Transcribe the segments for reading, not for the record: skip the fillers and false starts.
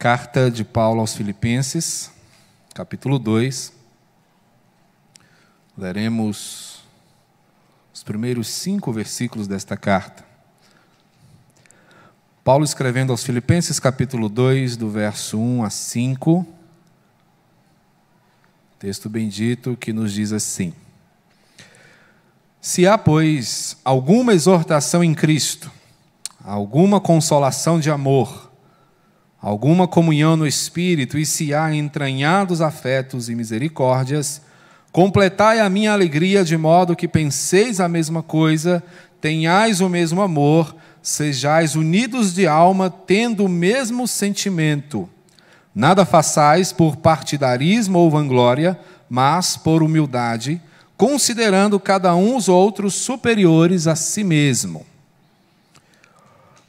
Carta de Paulo aos Filipenses, capítulo 2. Leremos os primeiros 5 versículos desta carta. Paulo escrevendo aos Filipenses, capítulo 2, do verso 1 a 5. Texto bendito que nos diz assim: Se há, pois, alguma exortação em Cristo, alguma consolação de amor, alguma comunhão no Espírito, e se há entranhados afetos e misericórdias, completai a minha alegria de modo que penseis a mesma coisa, tenhais o mesmo amor, sejais unidos de alma, tendo o mesmo sentimento. Nada façais por partidarismo ou vanglória, mas por humildade, considerando cada um os outros superiores a si mesmo.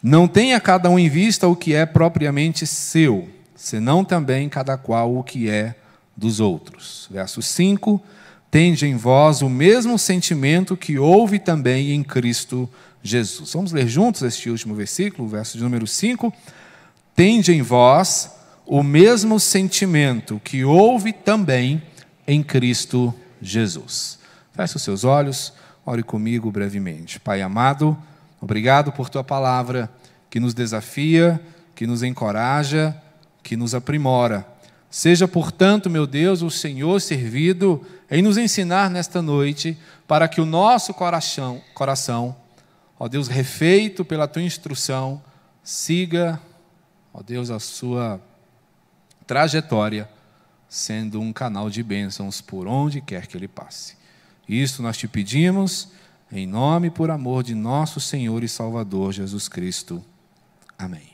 Não tenha cada um em vista o que é propriamente seu, senão também cada qual o que é dos outros. Verso 5, tende em vós o mesmo sentimento que houve também em Cristo Jesus. Vamos ler juntos este último versículo, verso de número 5. Tende em vós o mesmo sentimento que houve também em Cristo Jesus. Feche os seus olhos, ore comigo brevemente. Pai amado, obrigado por tua palavra que nos desafia, que nos encoraja, que nos aprimora. Seja, portanto, meu Deus, o Senhor servido em nos ensinar nesta noite, para que o nosso coração, ó Deus, refeito pela tua instrução, siga, ó Deus, a sua trajetória, sendo um canal de bênçãos por onde quer que ele passe. Isso nós te pedimos, em nome e por amor de nosso Senhor e Salvador Jesus Cristo. Amém.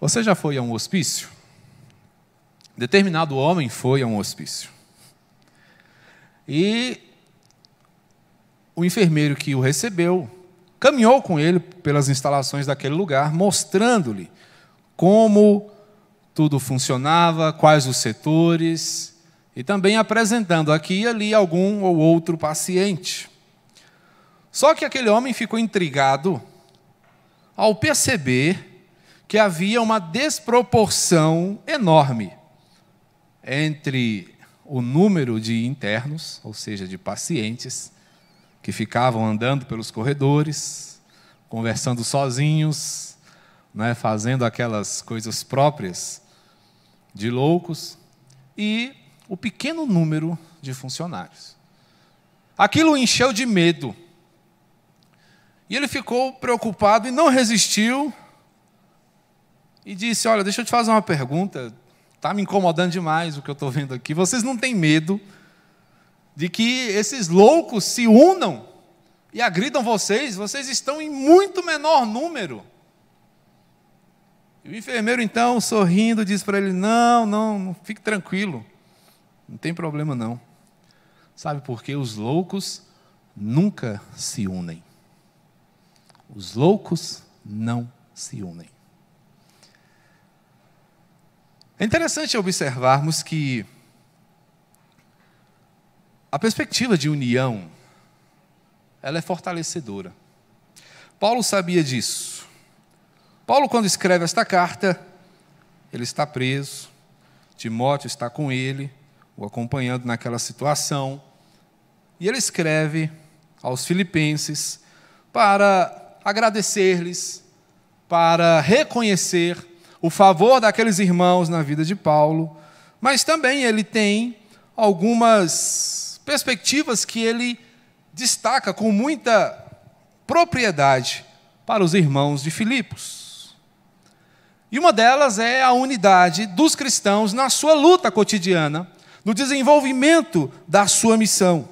Você já foi a um hospício? Determinado homem foi a um hospício. E o enfermeiro que o recebeu caminhou com ele pelas instalações daquele lugar, mostrando-lhe como tudo funcionava, quais os setores, e também apresentando aqui e ali algum ou outro paciente. Só que aquele homem ficou intrigado ao perceber que havia uma desproporção enorme entre o número de internos, ou seja, de pacientes, que ficavam andando pelos corredores, conversando sozinhos, fazendo aquelas coisas próprias de loucos, e o pequeno número de funcionários. Aquilo o encheu de medo. E ele ficou preocupado e não resistiu e disse: olha, deixa eu te fazer uma pergunta, está me incomodando demais o que eu estou vendo aqui. Vocês não têm medo de que esses loucos se unam e agridam vocês? Vocês estão em muito menor número. E o enfermeiro, então, sorrindo, disse para ele: não, fique tranquilo, não tem problema não. Sabe por quê? Os loucos nunca se unem. Os loucos não se unem. É interessante observarmos que a perspectiva de união, ela é fortalecedora. Paulo sabia disso. Paulo, quando escreve esta carta, ele está preso, Timóteo está com ele, o acompanhando naquela situação, e ele escreve aos Filipenses para agradecer-lhes, para reconhecer o favor daqueles irmãos na vida de Paulo, mas também ele tem algumas perspectivas que ele destaca com muita propriedade para os irmãos de Filipos. E uma delas é a unidade dos cristãos na sua luta cotidiana, no desenvolvimento da sua missão.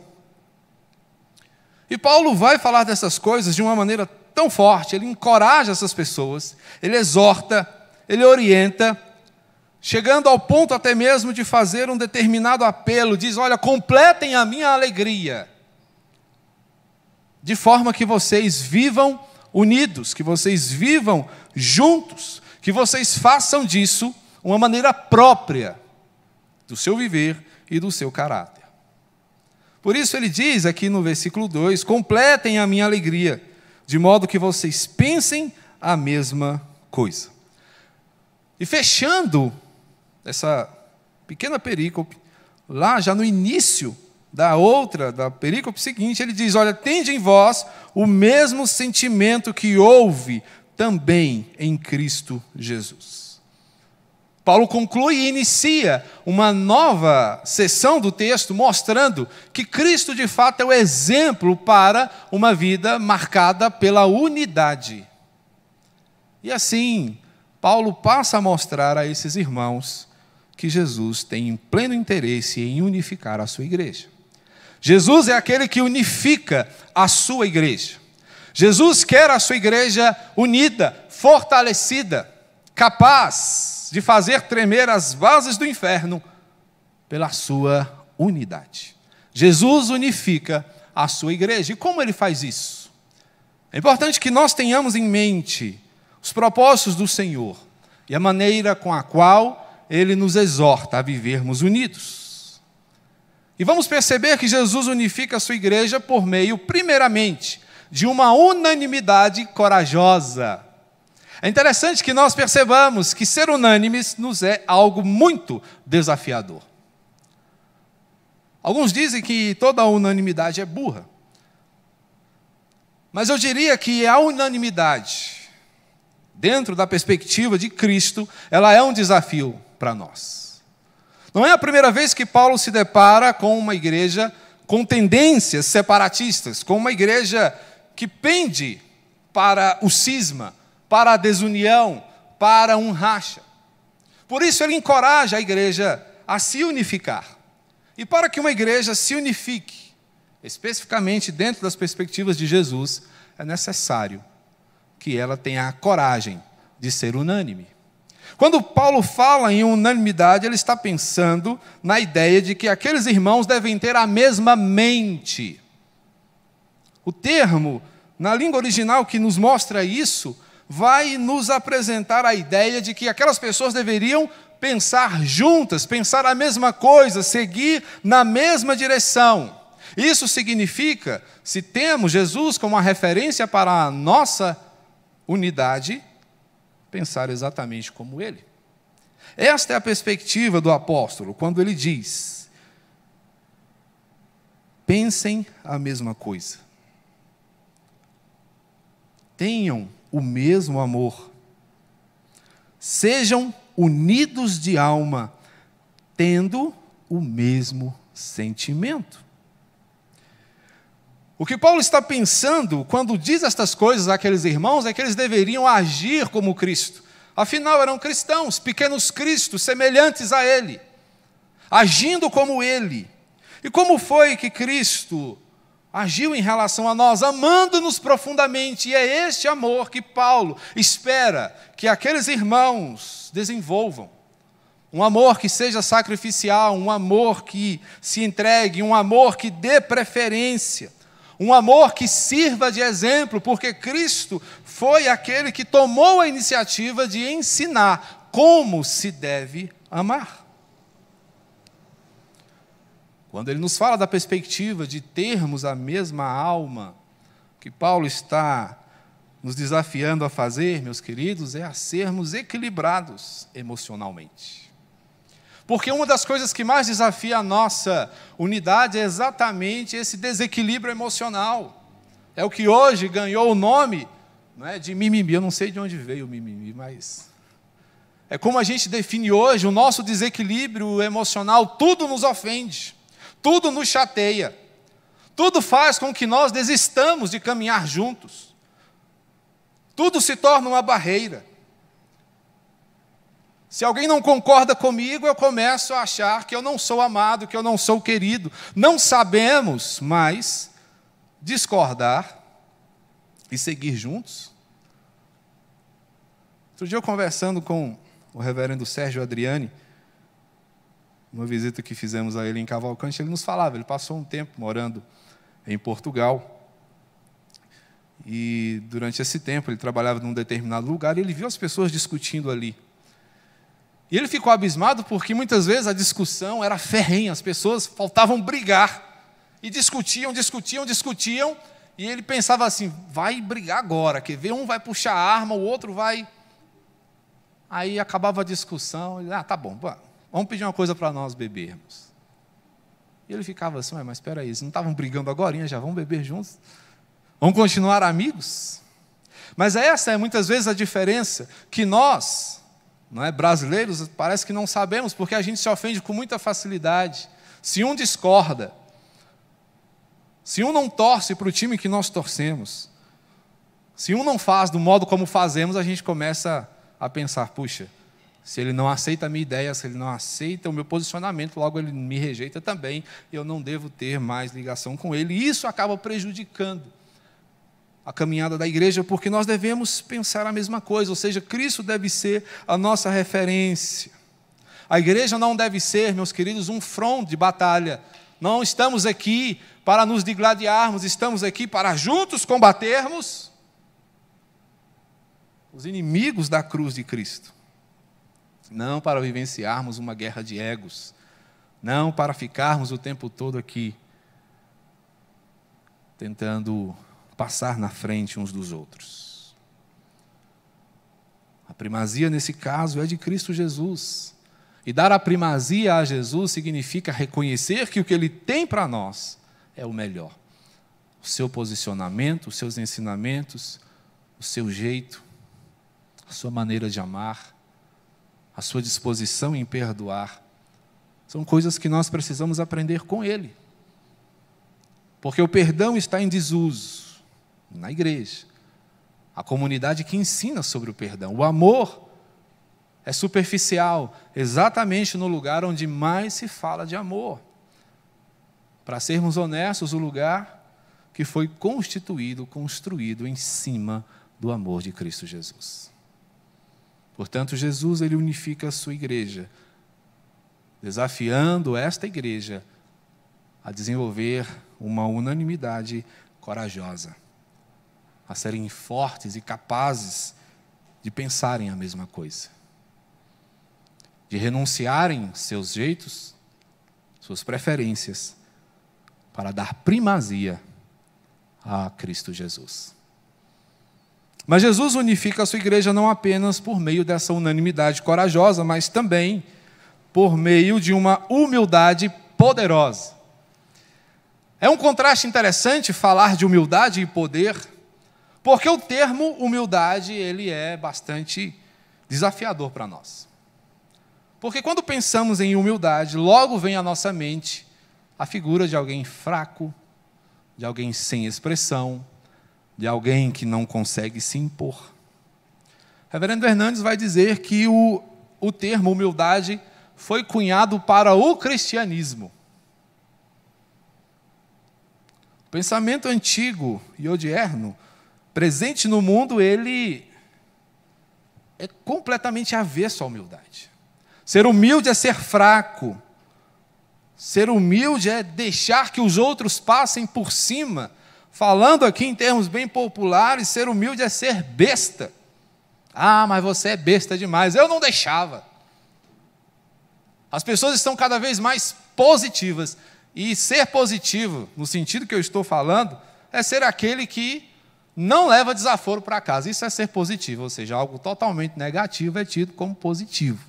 E Paulo vai falar dessas coisas de uma maneira tão forte, ele encoraja essas pessoas, ele exorta, ele orienta, chegando ao ponto até mesmo de fazer um determinado apelo, diz: olha, completem a minha alegria, de forma que vocês vivam unidos, que vocês vivam juntos, que vocês façam disso uma maneira própria do seu viver e do seu caráter. Por isso ele diz aqui no versículo 2, completem a minha alegria, de modo que vocês pensem a mesma coisa. E fechando essa pequena perícope, lá já no início da perícope seguinte, ele diz: olha, tende em vós o mesmo sentimento que houve também em Cristo Jesus. Paulo conclui e inicia uma nova seção do texto, mostrando que Cristo de fato é o exemplo para uma vida marcada pela unidade. E assim, Paulo passa a mostrar a esses irmãos que Jesus tem pleno interesse em unificar a sua igreja. Jesus é aquele que unifica a sua igreja. Jesus quer a sua igreja unida, fortalecida, capaz de fazer tremer as bases do inferno pela sua unidade. Jesus unifica a sua igreja. E como ele faz isso? É importante que nós tenhamos em mente os propósitos do Senhor e a maneira com a qual ele nos exorta a vivermos unidos. E vamos perceber que Jesus unifica a sua igreja por meio, primeiramente, de uma unanimidade corajosa. É interessante que nós percebamos que ser unânimes nos é algo muito desafiador. Alguns dizem que toda unanimidade é burra. Mas eu diria que a unanimidade, dentro da perspectiva de Cristo, ela é um desafio para nós. Não é a primeira vez que Paulo se depara com uma igreja com tendências separatistas, com uma igreja que pende para o cisma, para a desunião, para um racha. Por isso ele encoraja a igreja a se unificar. E para que uma igreja se unifique, especificamente dentro das perspectivas de Jesus, é necessário que ela tenha a coragem de ser unânime. Quando Paulo fala em unanimidade, ele está pensando na ideia de que aqueles irmãos devem ter a mesma mente. O termo, na língua original, que nos mostra isso, vai nos apresentar a ideia de que aquelas pessoas deveriam pensar juntas, pensar a mesma coisa, seguir na mesma direção. Isso significa, se temos Jesus como uma referência para a nossa unidade, pensar exatamente como ele. Esta é a perspectiva do apóstolo, quando ele diz: pensem a mesma coisa. Tenham o mesmo amor. Sejam unidos de alma, tendo o mesmo sentimento. O que Paulo está pensando quando diz estas coisas àqueles irmãos é que eles deveriam agir como Cristo. Afinal, eram cristãos, pequenos cristos, semelhantes a Ele, agindo como Ele. E como foi que Cristo agiu em relação a nós? Amando-nos profundamente. E é este amor que Paulo espera que aqueles irmãos desenvolvam. Um amor que seja sacrificial, um amor que se entregue, um amor que dê preferência. Um amor que sirva de exemplo, porque Cristo foi aquele que tomou a iniciativa de ensinar como se deve amar. Quando ele nos fala da perspectiva de termos a mesma alma, o que Paulo está nos desafiando a fazer, meus queridos, é a sermos equilibrados emocionalmente. Porque uma das coisas que mais desafia a nossa unidade é exatamente esse desequilíbrio emocional. É o que hoje ganhou o nome, não é, de mimimi. Eu não sei de onde veio o mimimi, mas é como a gente define hoje o nosso desequilíbrio emocional. Tudo nos ofende, tudo nos chateia, tudo faz com que nós desistamos de caminhar juntos. Tudo se torna uma barreira. Se alguém não concorda comigo, eu começo a achar que eu não sou amado, que eu não sou querido. Não sabemos mais discordar e seguir juntos. Outro dia eu conversando com o reverendo Sérgio Adriani, numa visita que fizemos a ele em Cavalcante, ele nos falava, ele passou um tempo morando em Portugal. E durante esse tempo ele trabalhava num determinado lugar e ele viu as pessoas discutindo ali. E ele ficou abismado porque muitas vezes a discussão era ferrenha, as pessoas faltavam brigar. E discutiam, e ele pensava assim, vai brigar agora, quer ver? Um vai puxar a arma, o outro vai Aí acabava a discussão, ele, tá bom, vamos pedir uma coisa para nós bebermos. E ele ficava assim, mas espera aí, eles não estavam brigando agora, já vão beber juntos? Vamos continuar amigos? Mas essa é muitas vezes a diferença que nós, brasileiros, parece que não sabemos, porque a gente se ofende com muita facilidade. Se um discorda, se um não torce para o time que nós torcemos, se um não faz do modo como fazemos, a gente começa a pensar, puxa, se ele não aceita a minha ideia, se ele não aceita o meu posicionamento, logo ele me rejeita também, eu não devo ter mais ligação com ele. E isso acaba prejudicando a caminhada da igreja, porque nós devemos pensar a mesma coisa, ou seja, Cristo deve ser a nossa referência. A igreja não deve ser, meus queridos, um front de batalha. Não estamos aqui para nos digladiarmos, estamos aqui para juntos combatermos os inimigos da cruz de Cristo. Não para vivenciarmos uma guerra de egos, não para ficarmos o tempo todo aqui tentando passar na frente uns dos outros. A primazia nesse caso é de Cristo Jesus. E dar a primazia a Jesus significa reconhecer que o que Ele tem para nós é o melhor. O seu posicionamento, os seus ensinamentos, o seu jeito, a sua maneira de amar, a sua disposição em perdoar, são coisas que nós precisamos aprender com Ele. Porque o perdão está em desuso na igreja. A comunidade que ensina sobre o perdão. O amor é superficial, exatamente no lugar onde mais se fala de amor. Para sermos honestos, o lugar que foi construído em cima do amor de Cristo Jesus. Portanto, Jesus, ele unifica a sua igreja, desafiando esta igreja a desenvolver uma unanimidade corajosa, a serem fortes e capazes de pensarem a mesma coisa, de renunciarem seus jeitos, suas preferências, para dar primazia a Cristo Jesus. Mas Jesus unifica a sua igreja não apenas por meio dessa unanimidade corajosa, mas também por meio de uma humildade poderosa. É um contraste interessante falar de humildade e poder, porque o termo humildade, ele é bastante desafiador para nós. Porque quando pensamos em humildade, logo vem à nossa mente a figura de alguém fraco, de alguém sem expressão, de alguém que não consegue se impor. Reverendo Hernandes vai dizer que o termo humildade foi cunhado para o cristianismo. O pensamento antigo e odierno, presente no mundo, ele é completamente avesso à humildade. Ser humilde é ser fraco. Ser humilde é deixar que os outros passem por cima. Falando aqui em termos bem populares, ser humilde é ser besta. Mas você é besta demais. Eu não deixava. As pessoas estão cada vez mais positivas. E ser positivo, no sentido que eu estou falando, é ser aquele que não leva desaforo para casa. Isso é ser positivo, ou seja, algo totalmente negativo é tido como positivo.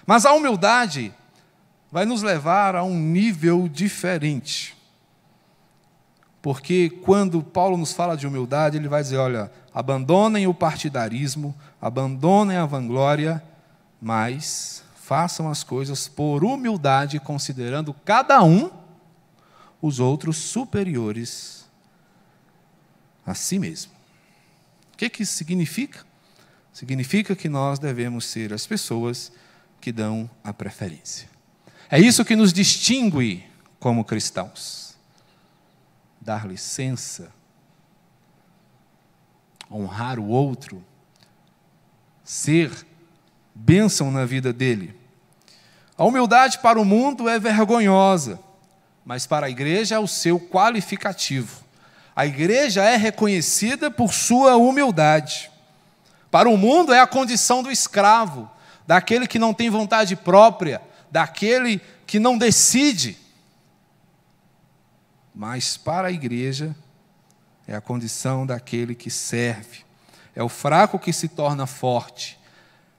Mas a humildade vai nos levar a um nível diferente. Porque quando Paulo nos fala de humildade, ele vai dizer, olha, abandonem o partidarismo, abandonem a vanglória, mas façam as coisas por humildade, considerando cada um os outros superiores a si mesmo. O que isso significa? Significa que nós devemos ser as pessoas que dão a preferência. É isso que nos distingue como cristãos. Dar licença, honrar o outro, ser bênção na vida dele. A humildade para o mundo é vergonhosa, mas para a igreja é o seu qualificativo. A igreja é reconhecida por sua humildade. Para o mundo é a condição do escravo, daquele que não tem vontade própria, daquele que não decide. Mas para a igreja é a condição daquele que serve. É o fraco que se torna forte.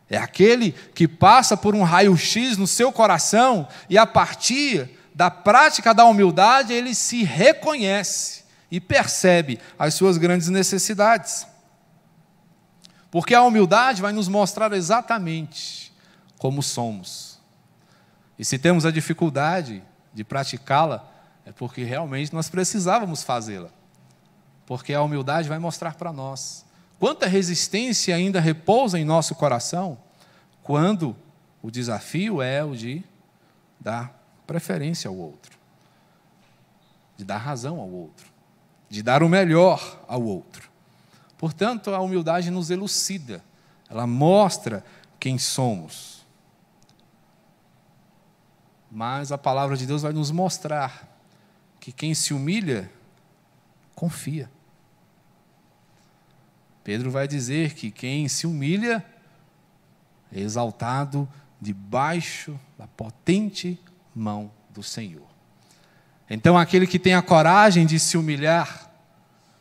É aquele que passa por um raio-x no seu coração e, a partir da prática da humildade, ele se reconhece e percebe as suas grandes necessidades. Porque a humildade vai nos mostrar exatamente como somos. E se temos a dificuldade de praticá-la, é porque realmente nós precisávamos fazê-la. Porque a humildade vai mostrar para nós quanta resistência ainda repousa em nosso coração, quando o desafio é o de dar preferência ao outro, de dar razão ao outro, de dar o melhor ao outro. Portanto, a humildade nos elucida, ela mostra quem somos. Mas a palavra de Deus vai nos mostrar que quem se humilha, confia. Pedro vai dizer que quem se humilha é exaltado debaixo da potente mão do Senhor. Então, aquele que tem a coragem de se humilhar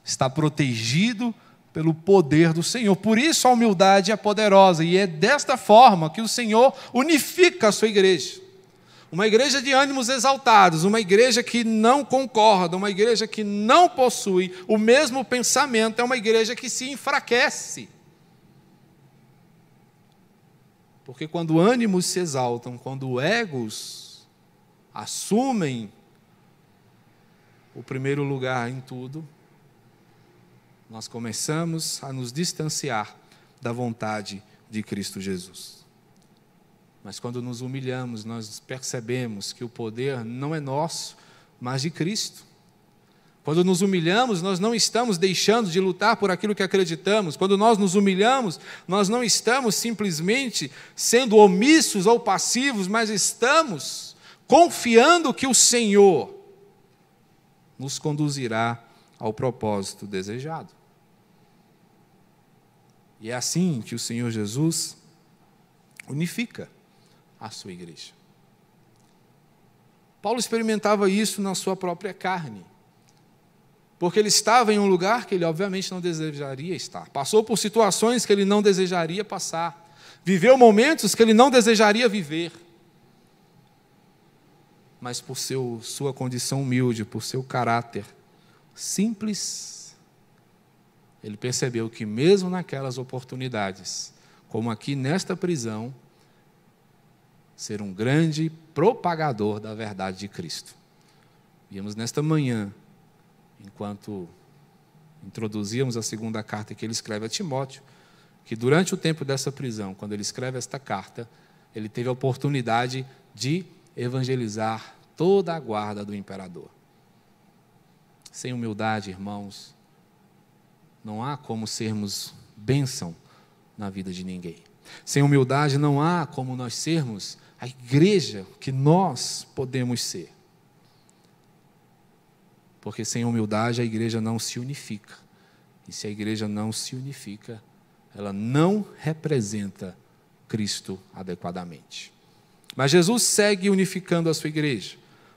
está protegido pelo poder do Senhor. Por isso a humildade é poderosa, e é desta forma que o Senhor unifica a sua igreja. Uma igreja de ânimos exaltados, uma igreja que não concorda, uma igreja que não possui o mesmo pensamento, é uma igreja que se enfraquece. Porque quando ânimos se exaltam, quando egos assumem o primeiro lugar em tudo, nós começamos a nos distanciar da vontade de Cristo Jesus. Mas quando nos humilhamos, nós percebemos que o poder não é nosso, mas de Cristo. Quando nos humilhamos, nós não estamos deixando de lutar por aquilo que acreditamos. Quando nós nos humilhamos, nós não estamos simplesmente sendo omissos ou passivos, mas estamos confiando que o Senhor nos conduzirá ao propósito desejado. E é assim que o Senhor Jesus unifica a sua igreja. Paulo experimentava isso na sua própria carne, porque ele estava em um lugar que ele obviamente não desejaria estar, passou por situações que ele não desejaria passar, viveu momentos que ele não desejaria viver, mas por sua condição humilde, por seu caráter simples, ele percebeu que mesmo naquelas oportunidades, como aqui nesta prisão, ser um grande propagador da verdade de Cristo. Vimos nesta manhã, enquanto introduzíamos a segunda carta que ele escreve a Timóteo, que durante o tempo dessa prisão, quando ele escreve esta carta, ele teve a oportunidade de evangelizar toda a guarda do imperador. Sem humildade, irmãos, não há como sermos bênção na vida de ninguém. Sem humildade, não há como nós sermos a igreja que nós podemos ser. Porque sem humildade a igreja não se unifica. E se a igreja não se unifica, ela não representa Cristo adequadamente. Mas Jesus segue unificando a sua igreja,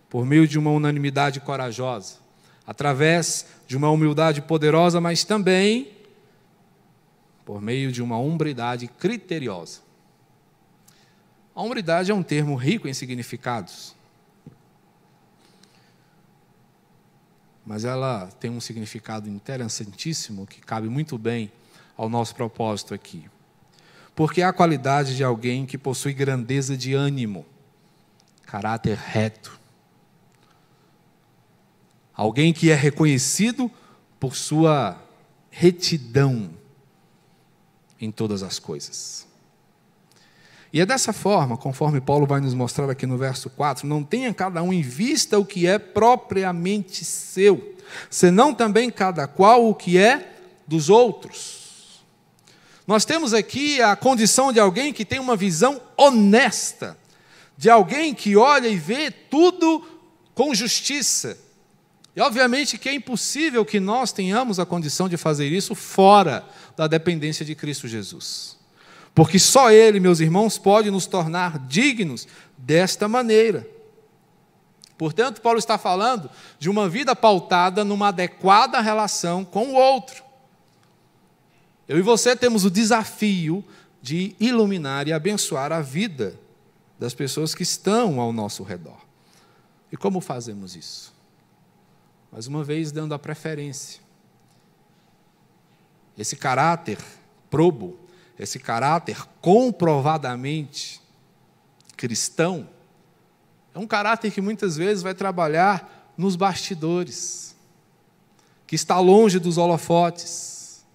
por meio de uma unanimidade corajosa, através de uma humildade poderosa, mas também por meio de uma hombridade criteriosa. A hombridade é um termo rico em significados, mas ela tem um significado interessantíssimo que cabe muito bem ao nosso propósito aqui. Porque é a qualidade de alguém que possui grandeza de ânimo, caráter reto. Alguém que é reconhecido por sua retidão em todas as coisas. E é dessa forma, conforme Paulo vai nos mostrar aqui no verso 4, não tenha cada um em vista o que é propriamente seu, senão também cada qual o que é dos outros. Nós temos aqui a condição de alguém que tem uma visão honesta, de alguém que olha e vê tudo com justiça. E obviamente que é impossível que nós tenhamos a condição de fazer isso fora da dependência de Cristo Jesus. Porque só Ele, meus irmãos, pode nos tornar dignos desta maneira. Portanto, Paulo está falando de uma vida pautada numa adequada relação com o outro. Eu e você temos o desafio de iluminar e abençoar a vida das pessoas que estão ao nosso redor. E como fazemos isso? Mais uma vez, dando a preferência. Esse caráter probo, esse caráter comprovadamente cristão, é um caráter que muitas vezes vai trabalhar nos bastidores, que está longe dos holofotes,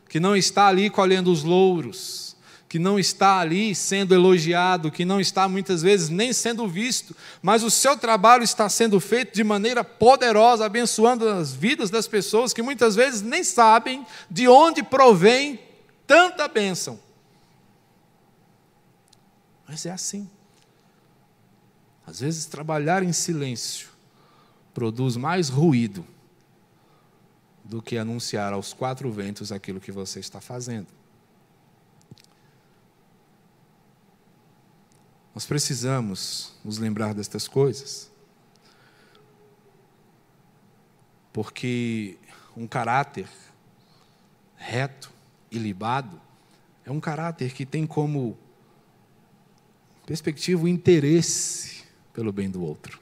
que não está ali colhendo os louros, que não está ali sendo elogiado, que não está muitas vezes nem sendo visto, mas o seu trabalho está sendo feito de maneira poderosa, abençoando as vidas das pessoas que muitas vezes nem sabem de onde provém tanta bênção. Mas é assim. Às vezes, trabalhar em silêncio produz mais ruído do que anunciar aos quatro ventos aquilo que você está fazendo. Nós precisamos nos lembrar destas coisas, porque um caráter reto, ilibado, é um caráter que tem como perspectiva o interesse pelo bem do outro.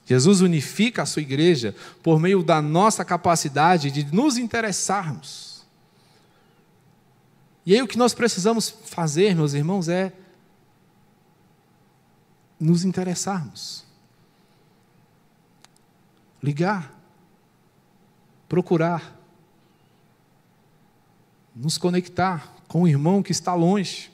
Jesus unifica a sua igreja por meio da nossa capacidade de nos interessarmos. E aí o que nós precisamos fazer, meus irmãos, é nos interessarmos. Ligar, procurar, nos conectar com o irmão que está longe.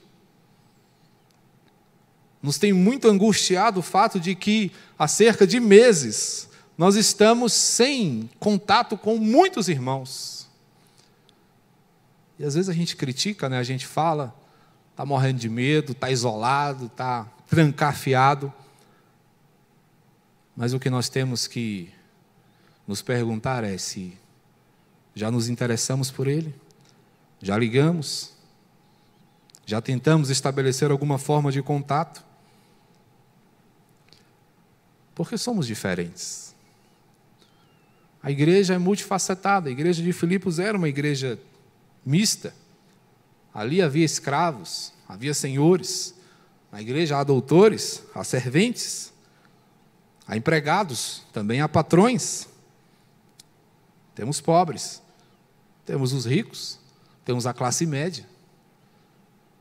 Nos tem muito angustiado o fato de que há cerca de meses nós estamos sem contato com muitos irmãos. E às vezes a gente critica, né? A gente fala, está morrendo de medo, está isolado, está trancafiado. Mas o que nós temos que nos perguntar é se já nos interessamos por ele, já ligamos, já tentamos estabelecer alguma forma de contato. Porque somos diferentes. A igreja é multifacetada. A igreja de Filipos era uma igreja mista. Ali havia escravos, havia senhores. Na igreja há doutores, há serventes, há empregados, também há patrões. Temos pobres, temos os ricos, temos a classe média.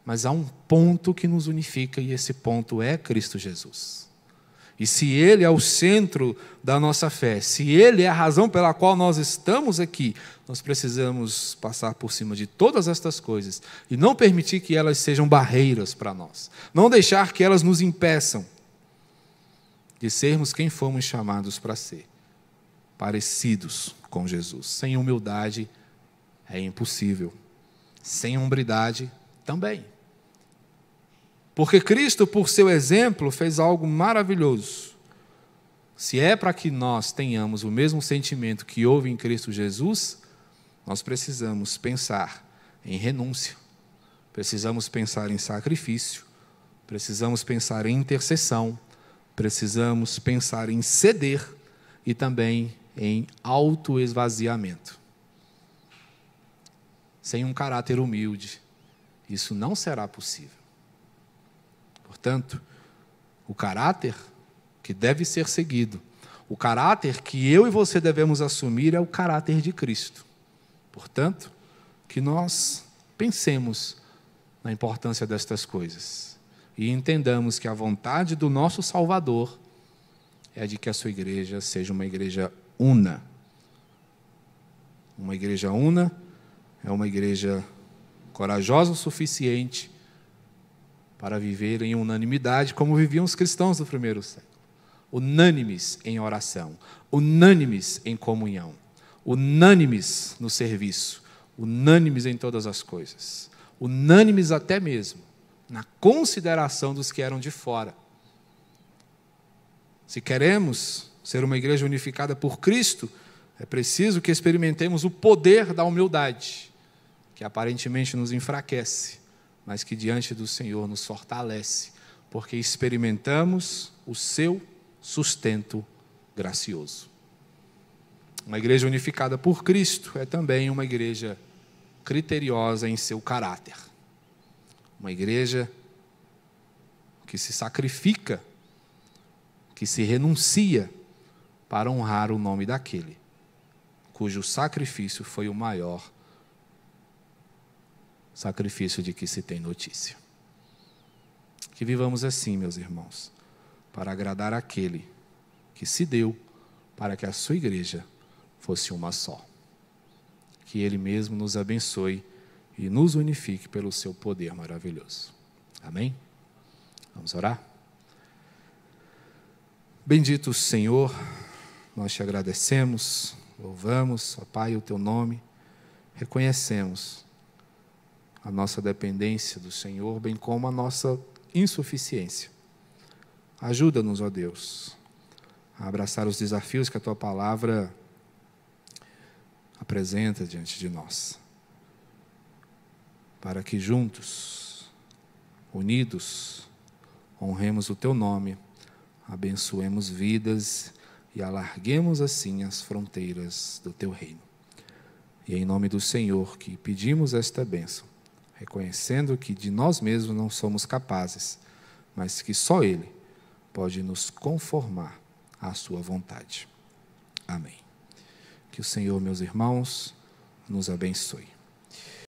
Mas há um ponto que nos unifica e esse ponto é Cristo Jesus. E se Ele é o centro da nossa fé, se Ele é a razão pela qual nós estamos aqui, nós precisamos passar por cima de todas estas coisas e não permitir que elas sejam barreiras para nós. Não deixar que elas nos impeçam de sermos quem fomos chamados para ser, parecidos com Jesus. Sem humildade é impossível. Sem hombridade também. Porque Cristo, por seu exemplo, fez algo maravilhoso. Se é para que nós tenhamos o mesmo sentimento que houve em Cristo Jesus, nós precisamos pensar em renúncia, precisamos pensar em sacrifício, precisamos pensar em intercessão, precisamos pensar em ceder e também em autoesvaziamento. Sem um caráter humilde, isso não será possível. Portanto, o caráter que deve ser seguido, o caráter que eu e você devemos assumir é o caráter de Cristo. Portanto, que nós pensemos na importância destas coisas e entendamos que a vontade do nosso Salvador é de que a sua igreja seja uma igreja una. Uma igreja una é uma igreja corajosa o suficiente para viver em unanimidade, como viviam os cristãos do primeiro século. Unânimes em oração, unânimes em comunhão, unânimes no serviço, unânimes em todas as coisas, unânimes até mesmo na consideração dos que eram de fora. Se queremos ser uma igreja unificada por Cristo, é preciso que experimentemos o poder da humildade, que aparentemente nos enfraquece, mas que diante do Senhor nos fortalece, porque experimentamos o seu sustento gracioso. Uma igreja unificada por Cristo é também uma igreja criteriosa em seu caráter. Uma igreja que se sacrifica, que se renuncia para honrar o nome daquele cujo sacrifício foi o maior sacrifício de que se tem notícia. Que vivamos assim, meus irmãos, para agradar aquele que se deu para que a sua igreja fosse uma só. Que Ele mesmo nos abençoe e nos unifique pelo seu poder maravilhoso. Amém? Vamos orar? Bendito Senhor, nós te agradecemos, louvamos, ó Pai, o teu nome, reconhecemos a nossa dependência do Senhor, bem como a nossa insuficiência. Ajuda-nos, ó Deus, a abraçar os desafios que a tua palavra apresenta diante de nós, para que juntos, unidos, honremos o teu nome, abençoemos vidas e alarguemos assim as fronteiras do teu reino. E é em nome do Senhor que pedimos esta bênção, reconhecendo que de nós mesmos não somos capazes, mas que só Ele pode nos conformar à sua vontade. Amém. Que o Senhor, meus irmãos, nos abençoe.